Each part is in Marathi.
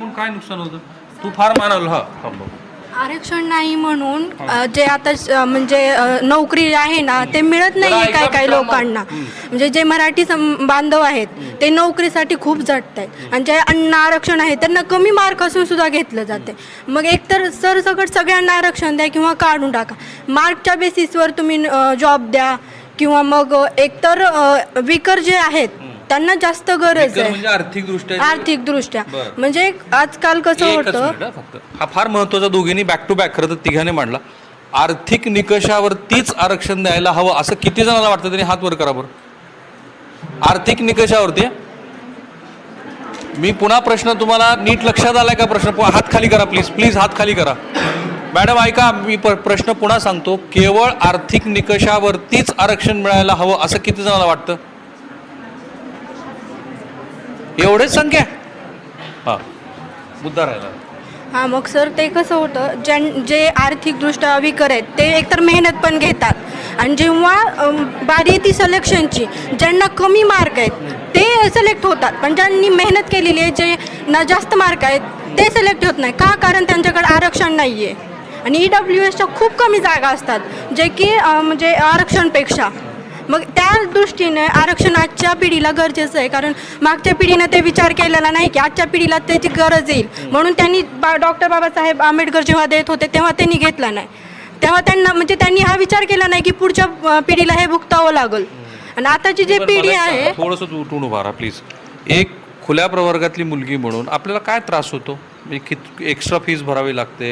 काय नुकसान होतं तू फार मानल हा आरक्षण नाही म्हणून जे आता म्हणजे नोकरी आहे ना ते मिळत नाही काय काय लोकांना. म्हणजे जे मराठी बांधव आहेत ते नोकरीसाठी खूप झटत आहेत आणि जे अन्न आरक्षण आहे त्यांना कमी मार्क असून सुद्धा घेतलं जाते. मग एकतर सरसकट सगळ्यांना आरक्षण द्या किंवा काढून टाका. मार्कच्या बेसिसवर तुम्ही जॉब द्या किंवा मग एकतर विकर जे आहेत त्यांना जास्त गरज आहे म्हणजे आर्थिकदृष्ट्या म्हणजे आजकाल कसं होतं. फक्त हा फार महत्त्वाचा दोघींनी बॅक टू बॅक खरं तर तिघांनी मांडला. आर्थिक निकषावरतीच आरक्षण द्यायला हवं असं किती जणांना वाटतं त्यांनी हात वर करा बरं. आर्थिक निकषावरती मी पुन्हा प्रश्न तुम्हाला नीट लक्षात आलाय का प्रश्न हात खाली करा प्लीज प्लीज हात खाली करा. मॅडम ऐका मी प्रश्न पुन्हा सांगतो. केवळ आर्थिक निकषावरतीच आरक्षण मिळायला हवं असं किती जणांना वाटतं. एवढेच संख्या हा मुद्दा राहिला. हां मग सर ते कसं होतं जे आर्थिकदृष्ट्या विकर आहेत ते एकतर मेहनत पण घेतात आणि जेव्हा बारी येते सिलेक्शनची ज्यांना कमी मार्क आहेत ते सिलेक्ट होतात पण ज्यांनी मेहनत केलेली आहे जे ना जास्त मार्क आहेत ते सिलेक्ट होत नाही का कारण त्यांच्याकडे आरक्षण नाही आहे. आणि EWSच्या खूप कमी जागा असतात जे की म्हणजे आरक्षणपेक्षा. मग त्या दृष्टीने आरक्षण आजच्या पिढीला गरजेचं आहे कारण मागच्या पिढीनं ते विचार केलेला नाही की आजच्या पिढीला त्याची गरज येईल म्हणून त्यांनी डॉक्टर बाबासाहेब आंबेडकर जेव्हा देत होते तेव्हा त्यांनी घेतला नाही. तेव्हा त्यांना म्हणजे त्यांनी हा विचार केला नाही की पुढच्या पिढीला हे भुगतावं लागेल. आणि आताची जी पिढी आहे थोडंसं उठून उभारा प्लीज. एक खुल्या प्रवर्गातली मुलगी म्हणून आपल्याला काय त्रास होतो. एक्स्ट्रा फीस भरावी लागते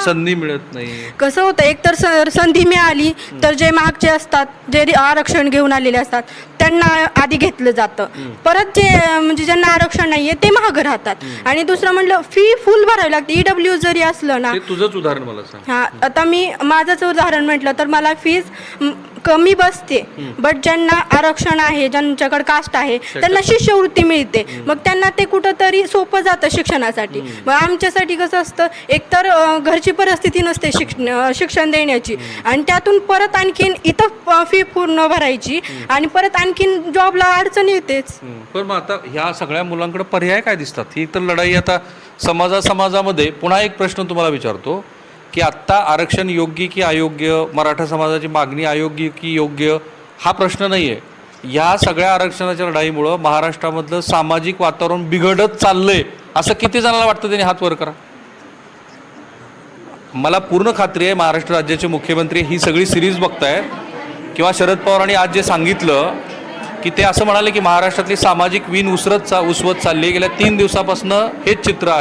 संधी मिळत नाही. कसं होतं एकतर संधी मिळाली तर जे मागचे असतात जे आरक्षण घेऊन आलेले असतात त्यांना आधी घेतलं जातं. परत जे म्हणजे ज्यांना आरक्षण नाही आहे ते महाग राहतात. आणि दुसरं म्हटलं फी फुल भरावी लागते. EW जरी असलं ना तुझंच उदाहरण मला सांग. हां आता मी माझंच उदाहरण म्हटलं तर मला फीस कमी बसते बट ज्यांना आरक्षण आहे ज्यांच्याकडे कास्ट आहे त्यांना शिष्यवृत्ती मिळते. मग त्यांना ते कुठंतरी सोपं जातं शिक्षणासाठी. मग आमच्यासाठी कसं असतं एकतर घरची परिस्थिती नसते शिक्षण देण्याची आणि त्यातून परत आणखीन इथं फी पूर्ण भरायची आणि परत आणखीन जॉबला अडचण येतेच. पण मग आता ह्या सगळ्या मुलांकडे पर्याय काय दिसतात. ही तर लढाई आता समाजामध्ये. पुन्हा एक प्रश्न तुम्हाला विचारतो की आत्ता आरक्षण योग्य की अयोग्य मराठा समाजाची मागणी अयोग्य की योग्य हा प्रश्न नाही आहे. ह्या सगळ्या आरक्षणाच्या लढाईमुळं महाराष्ट्रामधलं सामाजिक वातावरण बिघडत चाललंय असं किती जणांना वाटतं त्यांनी हात वर करा. मला पूर्ण खात्री आहे महाराष्ट्र राज्याचे मुख्यमंत्री ही सगळी सिरीज बघतायत किंवा शरद पवारांनी आज जे सांगितलं की ते असं म्हणाले की महाराष्ट्रातली सामाजिक वीण उसवत चालली. गेल्या 3 दिवसापासून हेच चित्र आहे.